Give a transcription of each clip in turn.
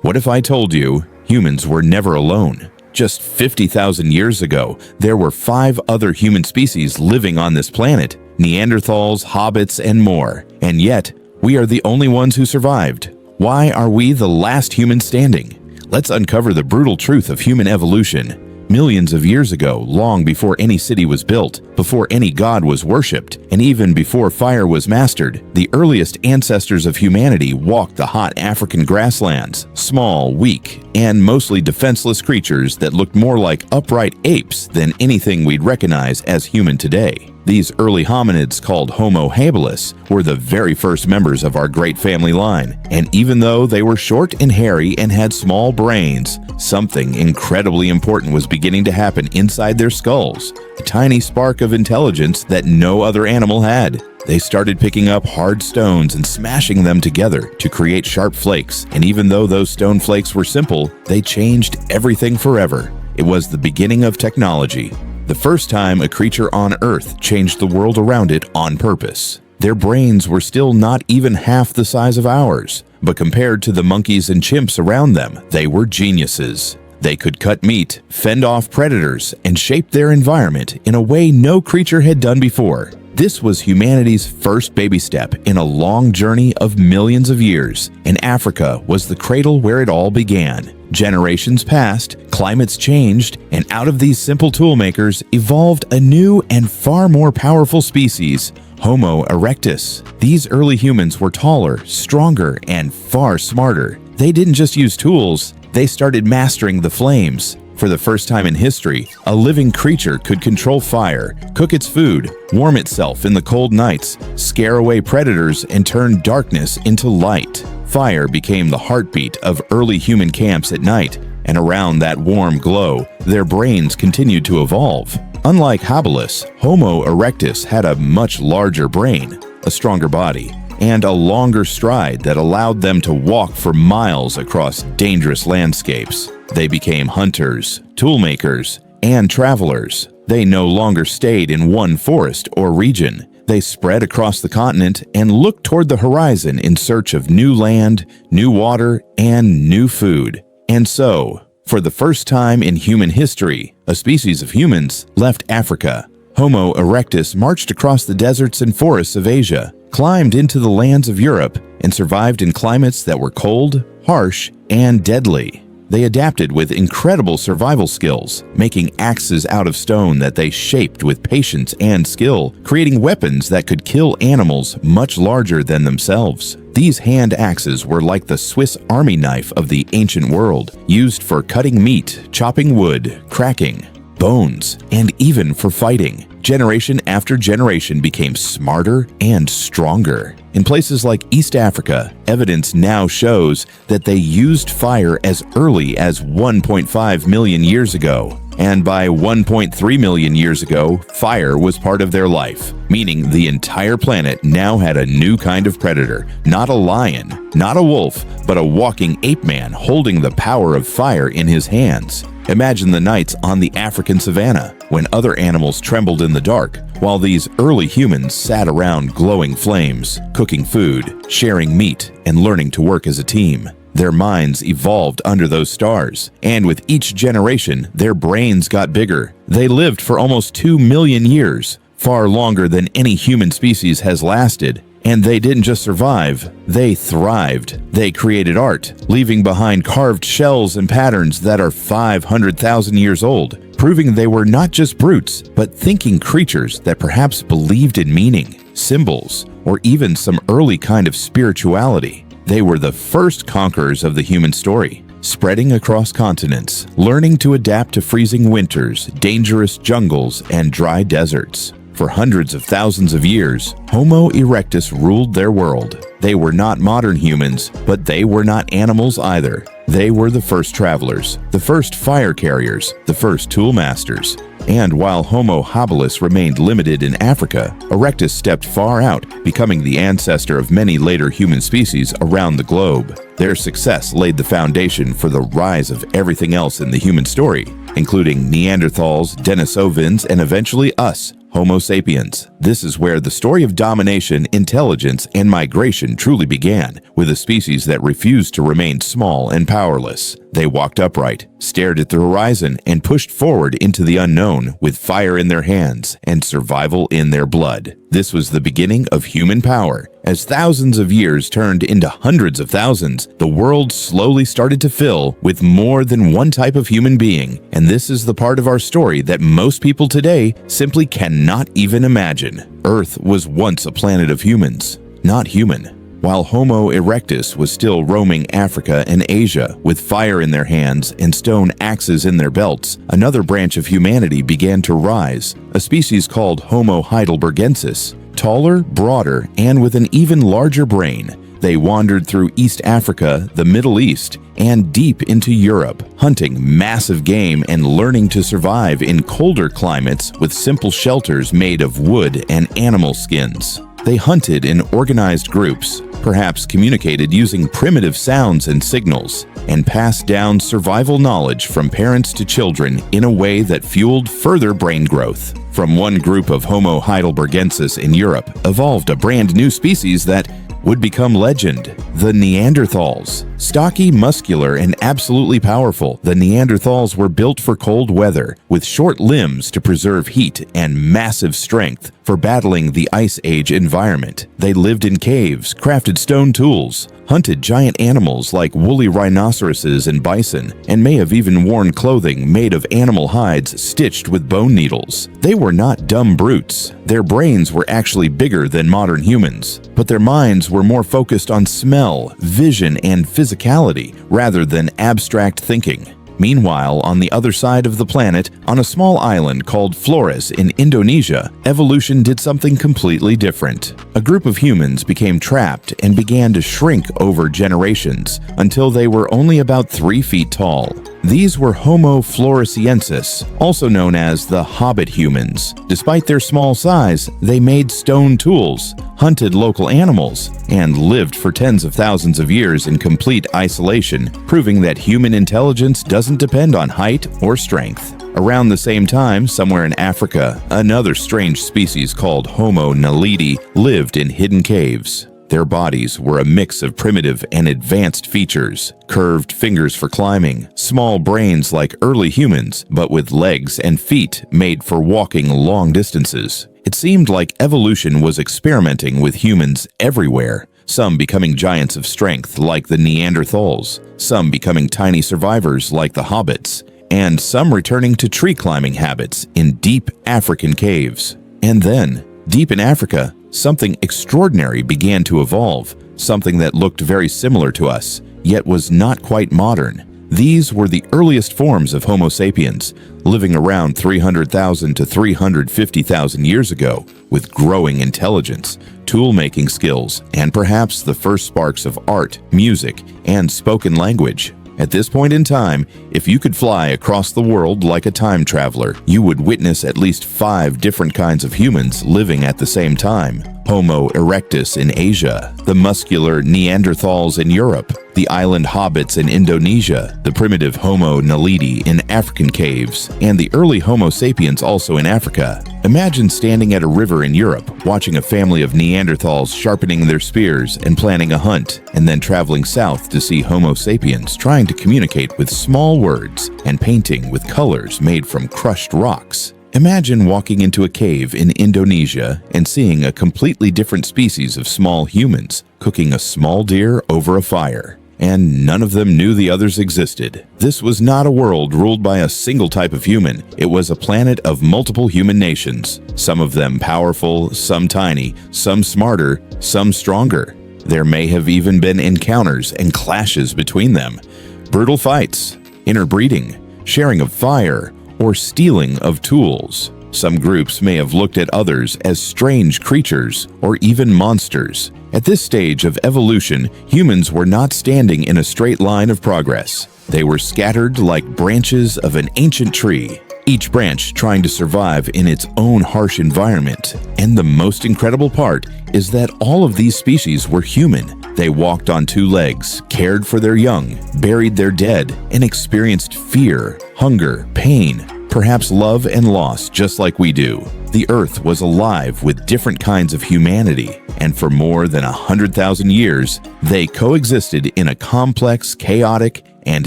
What if I told you humans were never alone? Just 50,000 years ago, there were 5 other human species living on this planet: Neanderthals, hobbits, and more. And yet, we are the only ones who survived. Why are we the last humans standing? Let's uncover the brutal truth of human evolution. Millions of years ago, long before any city was built, before any god was worshipped, and even before fire was mastered, the earliest ancestors of humanity walked the hot African grasslands, small, weak, and mostly defenseless creatures that looked more like upright apes than anything we'd recognize as human today. These early hominids, called Homo habilis, were the very first members of our great family line, and even though they were short and hairy and had small brains, something incredibly important was beginning to happen inside their skulls, a tiny spark of intelligence that no other animal had. They started picking up hard stones and smashing them together to create sharp flakes, and even though those stone flakes were simple, they changed everything forever. It was the beginning of technology. The first time a creature on Earth changed the world around it on purpose. Their brains were still not even half the size of ours, but compared to the monkeys and chimps around them, they were geniuses. They could cut meat, fend off predators, and shape their environment in a way no creature had done before. This was humanity's first baby step in a long journey of millions of years, and Africa was the cradle where it all began. Generations passed, climates changed, and out of these simple toolmakers evolved a new and far more powerful species, Homo erectus. These early humans were taller, stronger, and far smarter. They didn't just use tools, they started mastering the flames. For the first time in history, a living creature could control fire, cook its food, warm itself in the cold nights, scare away predators, and turn darkness into light. Fire became the heartbeat of early human camps at night, and around that warm glow, their brains continued to evolve. Unlike habilis, Homo erectus had a much larger brain, a stronger body, and a longer stride that allowed them to walk for miles across dangerous landscapes. They became hunters, toolmakers, and travelers. They no longer stayed in one forest or region. They spread across the continent and looked toward the horizon in search of new land, new water, and new food. And so, for the first time in human history, a species of humans left Africa. Homo erectus marched across the deserts and forests of Asia, climbed into the lands of Europe, and survived in climates that were cold, harsh, and deadly. They adapted with incredible survival skills, making axes out of stone that they shaped with patience and skill, creating weapons that could kill animals much larger than themselves. These hand axes were like the Swiss Army knife of the ancient world, used for cutting meat, chopping wood, cracking bones, and even for fighting. Generation after generation became smarter and stronger. In places like East Africa, evidence now shows that they used fire as early as 1.5 million years ago. And by 1.3 million years ago, fire was part of their life, meaning the entire planet now had a new kind of predator, not a lion, not a wolf, but a walking ape man holding the power of fire in his hands. Imagine the nights on the African savanna when other animals trembled in the dark, while these early humans sat around glowing flames, cooking food, sharing meat, and learning to work as a team. Their minds evolved under those stars, and with each generation, their brains got bigger. They lived for almost 2 million years, far longer than any human species has lasted. And they didn't just survive, they thrived. They created art, leaving behind carved shells and patterns that are 500,000 years old, proving they were not just brutes, but thinking creatures that perhaps believed in meaning, symbols, or even some early kind of spirituality. They were the first conquerors of the human story, spreading across continents, learning to adapt to freezing winters, dangerous jungles, and dry deserts. For hundreds of thousands of years, Homo erectus ruled their world. They were not modern humans, but they were not animals either. They were the first travelers, the first fire carriers, the first tool masters. And while Homo habilis remained limited in Africa, erectus stepped far out, becoming the ancestor of many later human species around the globe. Their success laid the foundation for the rise of everything else in the human story, including Neanderthals, Denisovans, and eventually us, Homo sapiens. This is where the story of domination, intelligence, and migration truly began, with a species that refused to remain small and powerless. They walked upright, stared at the horizon, and pushed forward into the unknown with fire in their hands and survival in their blood. This was the beginning of human power. As thousands of years turned into hundreds of thousands, the world slowly started to fill with more than one type of human being, and this is the part of our story that most people today simply cannot even imagine. Earth was once a planet of humans, not human. While Homo erectus was still roaming Africa and Asia with fire in their hands and stone axes in their belts, another branch of humanity began to rise, a species called Homo heidelbergensis. Taller, broader, and with an even larger brain, they wandered through East Africa, the Middle East, and deep into Europe, hunting massive game and learning to survive in colder climates with simple shelters made of wood and animal skins. They hunted in organized groups, perhaps communicated using primitive sounds and signals, and passed down survival knowledge from parents to children in a way that fueled further brain growth. From one group of Homo heidelbergensis in Europe evolved a brand new species that would become legend, the Neanderthals. Stocky, muscular, and absolutely powerful, the Neanderthals were built for cold weather, with short limbs to preserve heat and massive strength for battling the Ice Age environment. They lived in caves, crafted stone tools, hunted giant animals like woolly rhinoceroses and bison, and may have even worn clothing made of animal hides stitched with bone needles. They were not dumb brutes. Their brains were actually bigger than modern humans, but their minds were more focused on smell, vision, and physicality rather than abstract thinking. Meanwhile, on the other side of the planet, on a small island called Flores in Indonesia, evolution did something completely different. A group of humans became trapped and began to shrink over generations until they were only about 3 feet tall. These were Homo floresiensis, also known as the hobbit humans. Despite their small size, they made stone tools, hunted local animals, and lived for tens of thousands of years in complete isolation, proving that human intelligence doesn't depend on height or strength. Around the same time, somewhere in Africa, another strange species called Homo naledi lived in hidden caves. Their bodies were a mix of primitive and advanced features, curved fingers for climbing, small brains like early humans, but with legs and feet made for walking long distances. It seemed like evolution was experimenting with humans everywhere, some becoming giants of strength like the Neanderthals, some becoming tiny survivors like the hobbits, and some returning to tree climbing habits in deep African caves. And then, deep in Africa, something extraordinary began to evolve, something that looked very similar to us, yet was not quite modern. These were the earliest forms of Homo sapiens, living around 300,000 to 350,000 years ago, with growing intelligence, tool-making skills, and perhaps the first sparks of art, music, and spoken language. At this point in time, if you could fly across the world like a time traveler, you would witness at least 5 different kinds of humans living at the same time. Homo erectus in Asia, the muscular Neanderthals in Europe, the island hobbits in Indonesia, the primitive Homo naledi in African caves, and the early Homo sapiens also in Africa. Imagine standing at a river in Europe, watching a family of Neanderthals sharpening their spears and planning a hunt, and then traveling south to see Homo sapiens trying to communicate with small words and painting with colors made from crushed rocks. Imagine walking into a cave in Indonesia and seeing a completely different species of small humans cooking a small deer over a fire. And none of them knew the others existed. This was not a world ruled by a single type of human. It was a planet of multiple human nations, some of them powerful, some tiny, some smarter, some stronger. There may have even been encounters and clashes between them, brutal fights, interbreeding, sharing of fire, or stealing of tools. Some groups may have looked at others as strange creatures or even monsters. At this stage of evolution, humans were not standing in a straight line of progress. They were scattered like branches of an ancient tree, each branch trying to survive in its own harsh environment. And the most incredible part is that all of these species were human. They walked on 2 legs, cared for their young, buried their dead, and experienced fear, hunger, pain, perhaps love and loss just like we do. The Earth was alive with different kinds of humanity, and for more than 100,000 years, they coexisted in a complex, chaotic, and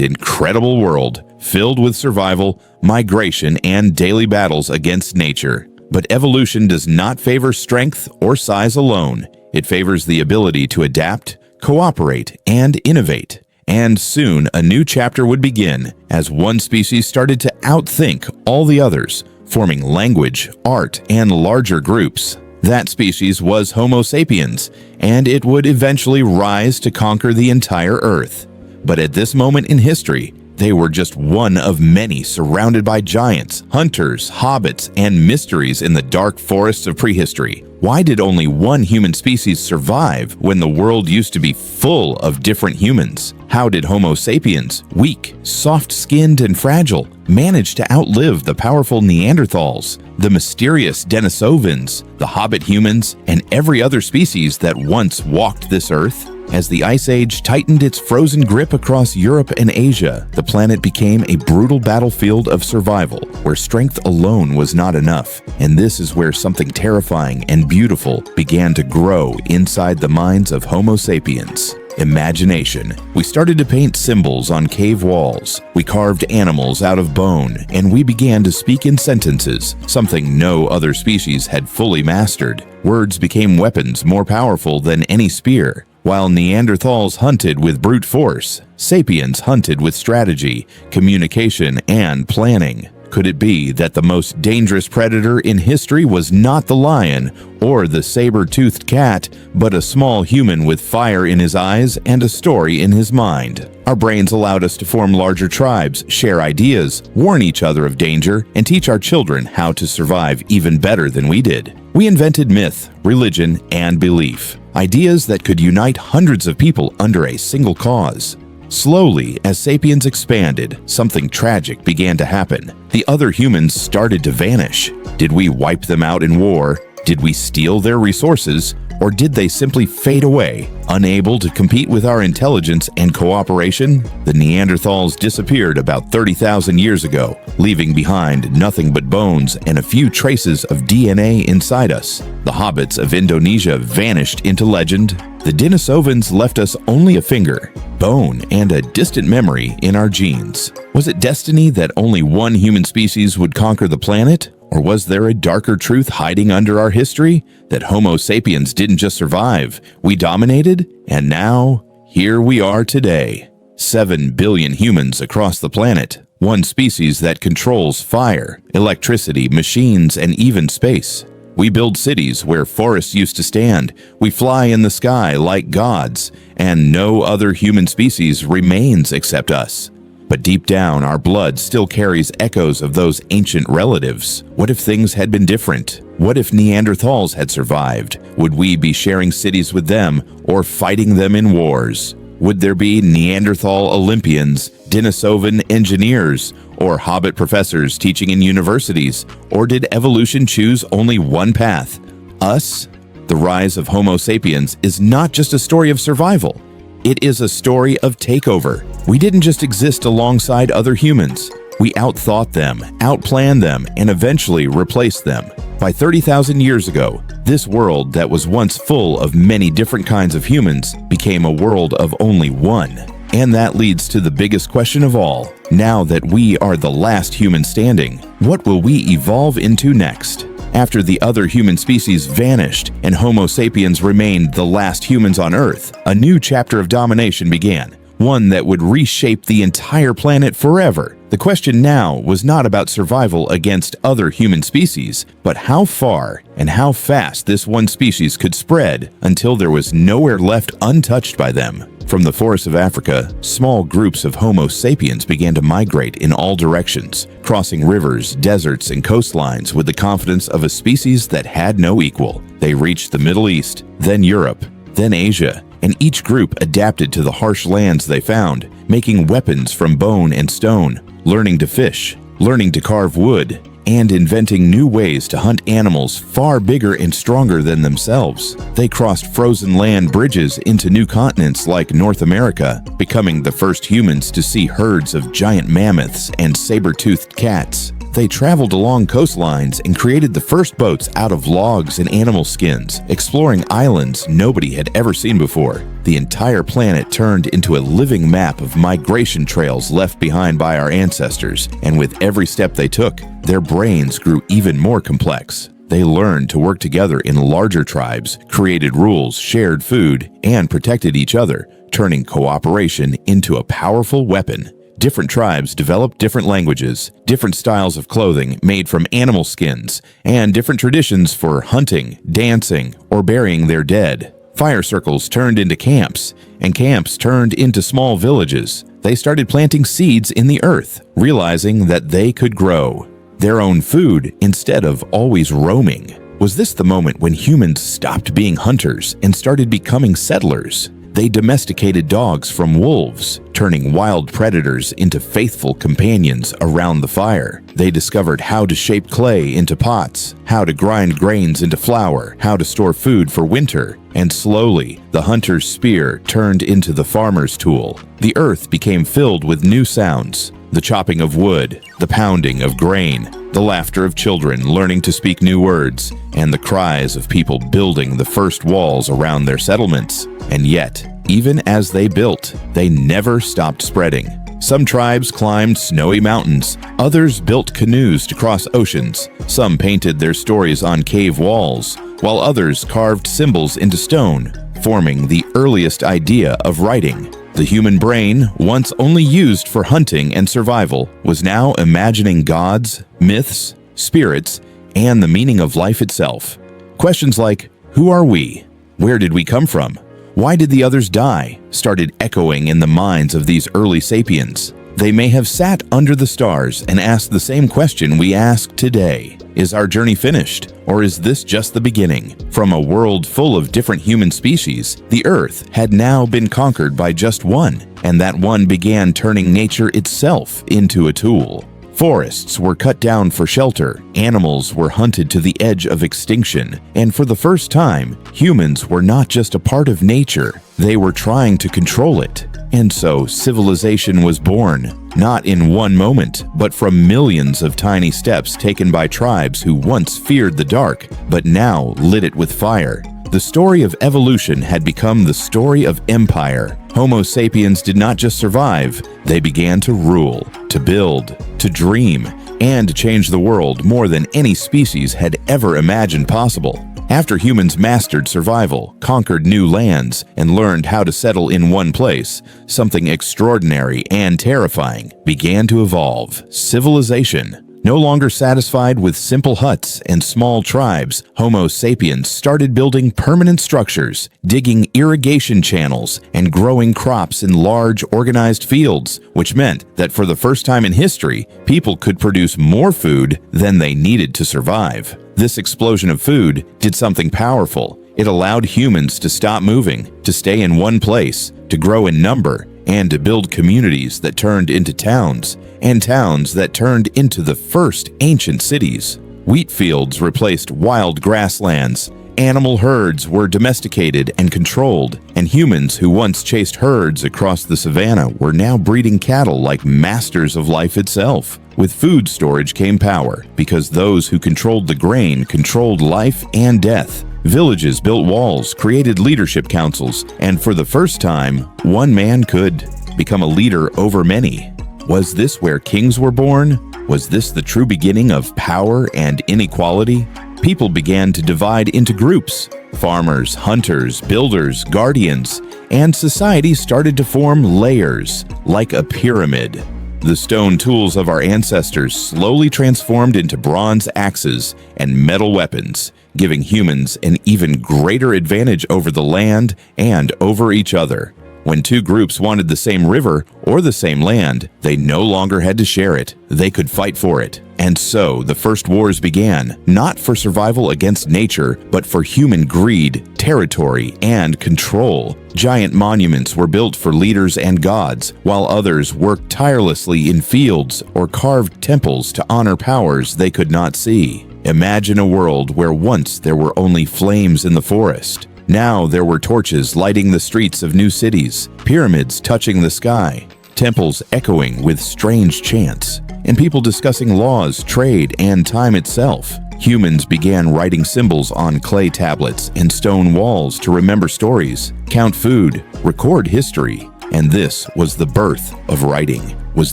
incredible world filled with survival, migration, and daily battles against nature. But evolution does not favor strength or size alone. It favors the ability to adapt, cooperate, and innovate. And soon a new chapter would begin as one species started to outthink all the others, forming language, art, and larger groups. That species was Homo sapiens, and it would eventually rise to conquer the entire Earth. But at this moment in history, they were just one of many surrounded by giants, hunters, hobbits, and mysteries in the dark forests of prehistory. Why did only one human species survive when the world used to be full of different humans? How did Homo sapiens, weak, soft-skinned, and fragile, manage to outlive the powerful Neanderthals, the mysterious Denisovans, the hobbit humans, and every other species that once walked this Earth? As the Ice Age tightened its frozen grip across Europe and Asia, the planet became a brutal battlefield of survival, where strength alone was not enough. And this is where something terrifying and beautiful began to grow inside the minds of Homo sapiens. Imagination. We started to paint symbols on cave walls. We carved animals out of bone, and we began to speak in sentences, something no other species had fully mastered. Words became weapons more powerful than any spear. While Neanderthals hunted with brute force, sapiens hunted with strategy, communication, and planning. Could it be that the most dangerous predator in history was not the lion or the saber-toothed cat, but a small human with fire in his eyes and a story in his mind? Our brains allowed us to form larger tribes, share ideas, warn each other of danger, and teach our children how to survive even better than we did. We invented myth, religion, and belief, ideas that could unite hundreds of people under a single cause. Slowly, as sapiens expanded, something tragic began to happen. The other humans started to vanish. Did we wipe them out in war? Did we steal their resources? Or did they simply fade away, unable to compete with our intelligence and cooperation? The Neanderthals disappeared about 30,000 years ago, leaving behind nothing but bones and a few traces of DNA inside us. The hobbits of Indonesia vanished into legend. The Denisovans left us only a finger, bone, and a distant memory in our genes. Was it destiny that only one human species would conquer the planet? Or was there a darker truth hiding under our history? That Homo sapiens didn't just survive, we dominated? And now, here we are today. 7 billion humans across the planet. One species that controls fire, electricity, machines, and even space. We build cities where forests used to stand. We fly in the sky like gods. And no other human species remains except us. But deep down, our blood still carries echoes of those ancient relatives. What if things had been different? What if Neanderthals had survived? Would we be sharing cities with them or fighting them in wars? Would there be Neanderthal Olympians, Denisovan engineers, or hobbit professors teaching in universities? Or did evolution choose only one path? Us? The rise of Homo sapiens is not just a story of survival. It is a story of takeover. We didn't just exist alongside other humans. We outthought them, outplanned them, and eventually replaced them. By 30,000 years ago, this world that was once full of many different kinds of humans became a world of only one. And that leads to the biggest question of all. Now that we are the last human standing, what will we evolve into next? After the other human species vanished and Homo sapiens remained the last humans on Earth, a new chapter of domination began, one that would reshape the entire planet forever. The question now was not about survival against other human species, but how far and how fast this one species could spread until there was nowhere left untouched by them. From the forests of Africa, small groups of Homo sapiens began to migrate in all directions, crossing rivers, deserts, and coastlines with the confidence of a species that had no equal. They reached the Middle East, then Europe, then Asia, and each group adapted to the harsh lands they found, making weapons from bone and stone, learning to fish, learning to carve wood, and inventing new ways to hunt animals far bigger and stronger than themselves. They crossed frozen land bridges into new continents like North America, becoming the first humans to see herds of giant mammoths and saber-toothed cats. They traveled along coastlines and created the first boats out of logs and animal skins, exploring islands nobody had ever seen before. The entire planet turned into a living map of migration trails left behind by our ancestors, and with every step they took, their brains grew even more complex. They learned to work together in larger tribes, created rules, shared food, and protected each other, turning cooperation into a powerful weapon. Different tribes developed different languages, different styles of clothing made from animal skins, and different traditions for hunting, dancing, or burying their dead. Fire circles turned into camps, and camps turned into small villages. They started planting seeds in the earth, realizing that they could grow their own food instead of always roaming. Was this the moment when humans stopped being hunters and started becoming settlers? They domesticated dogs from wolves, turning wild predators into faithful companions around the fire. They discovered how to shape clay into pots, how to grind grains into flour, how to store food for winter, and slowly, the hunter's spear turned into the farmer's tool. The earth became filled with new sounds: the chopping of wood, the pounding of grain, the laughter of children learning to speak new words, and the cries of people building the first walls around their settlements. And yet, even as they built, they never stopped spreading. Some tribes climbed snowy mountains, others built canoes to cross oceans, some painted their stories on cave walls, while others carved symbols into stone, forming the earliest idea of writing. The human brain, once only used for hunting and survival, was now imagining gods, myths, spirits, and the meaning of life itself. Questions like, who are we? Where did we come from? Why did the others die? Started echoing in the minds of these early sapiens. They may have sat under the stars and asked the same question we ask today. Is our journey finished, or is this just the beginning? From a world full of different human species, the Earth had now been conquered by just one, and that one began turning nature itself into a tool. Forests were cut down for shelter, animals were hunted to the edge of extinction, and for the first time, humans were not just a part of nature, they were trying to control it. And so civilization was born, not in one moment, but from millions of tiny steps taken by tribes who once feared the dark, but now lit it with fire. The story of evolution had become the story of empire. Homo sapiens did not just survive, they began to rule, to build, to dream, and to change the world more than any species had ever imagined possible. After humans mastered survival, conquered new lands, and learned how to settle in one place, something extraordinary and terrifying began to evolve: civilization. No longer satisfied with simple huts and small tribes, Homo sapiens started building permanent structures, digging irrigation channels, and growing crops in large, organized fields, which meant that for the first time in history, people could produce more food than they needed to survive. This explosion of food did something powerful. It allowed humans to stop moving, to stay in one place, to grow in number, and to build communities that turned into towns, and towns that turned into the first ancient cities. Wheat fields replaced wild grasslands, animal herds were domesticated and controlled, and humans who once chased herds across the savannah were now breeding cattle like masters of life itself. With food storage came power, because those who controlled the grain controlled life and death. Villages built walls, created leadership councils, and for the first time, one man could become a leader over many. Was this where kings were born? Was this the true beginning of power and inequality? People began to divide into groups: farmers, hunters, builders, guardians, and society started to form layers, like a pyramid. The stone tools of our ancestors slowly transformed into bronze axes and metal weapons, giving humans an even greater advantage over the land and over each other. When two groups wanted the same river or the same land, they no longer had to share it. They could fight for it. And so the first wars began, not for survival against nature, but for human greed, territory, and control. Giant monuments were built for leaders and gods, while others worked tirelessly in fields or carved temples to honor powers they could not see. Imagine a world where once there were only flames in the forest. Now there were torches lighting the streets of new cities, pyramids touching the sky, temples echoing with strange chants. and people discussing laws, trade, and time itself. Humans began writing symbols on clay tablets and stone walls to remember stories, count food, record history. And this was the birth of writing. Was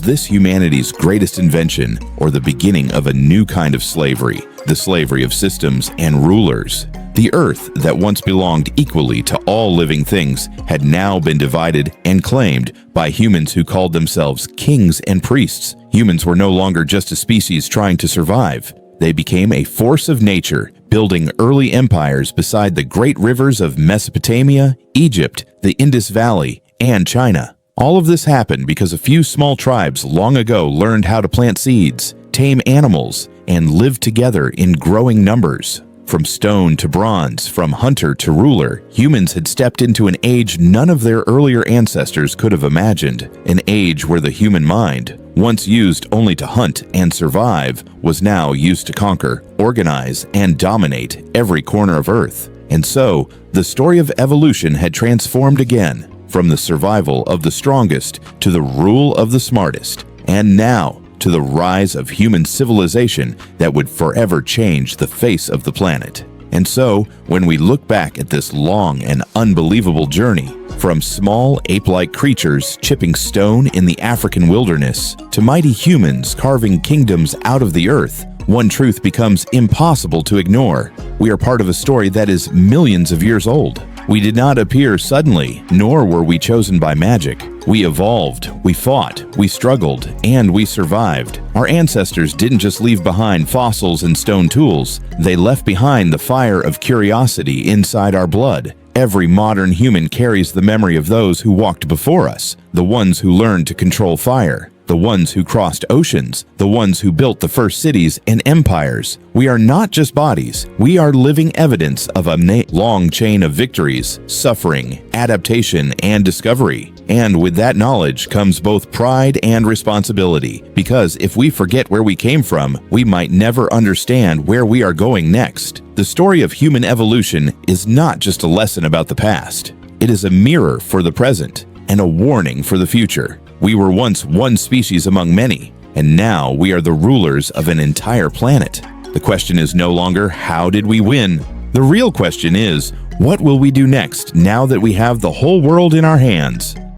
this humanity's greatest invention, or the beginning of a new kind of slavery, the slavery of systems and rulers? The earth that once belonged equally to all living things had now been divided and claimed by humans who called themselves kings and priests. Humans were no longer just a species trying to survive. They became a force of nature, building early empires beside the great rivers of Mesopotamia, Egypt, the Indus Valley, and China. All of this happened because a few small tribes long ago learned how to plant seeds, tame animals, and live together in growing numbers. From stone to bronze, from hunter to ruler, humans had stepped into an age none of their earlier ancestors could have imagined. An age where the human mind, once used only to hunt and survive, was now used to conquer, organize, and dominate every corner of Earth. And so, the story of evolution had transformed again, from the survival of the strongest to the rule of the smartest, and now to the rise of human civilization that would forever change the face of the planet. And so, when we look back at this long and unbelievable journey, from small ape-like creatures chipping stone in the African wilderness to mighty humans carving kingdoms out of the earth, one truth becomes impossible to ignore. We are part of a story that is millions of years old. We did not appear suddenly, nor were we chosen by magic. We evolved, we fought, we struggled, and we survived. Our ancestors didn't just leave behind fossils and stone tools. They left behind the fire of curiosity inside our blood. Every modern human carries the memory of those who walked before us, the ones who learned to control fire, the ones who crossed oceans, the ones who built the first cities and empires. We are not just bodies, we are living evidence of a long chain of victories, suffering, adaptation, and discovery. And with that knowledge comes both pride and responsibility, because if we forget where we came from, we might never understand where we are going next. The story of human evolution is not just a lesson about the past. It is a mirror for the present and a warning for the future. We were once one species among many, and now we are the rulers of an entire planet. The question is no longer, how did we win? The real question is, what will we do next now that we have the whole world in our hands?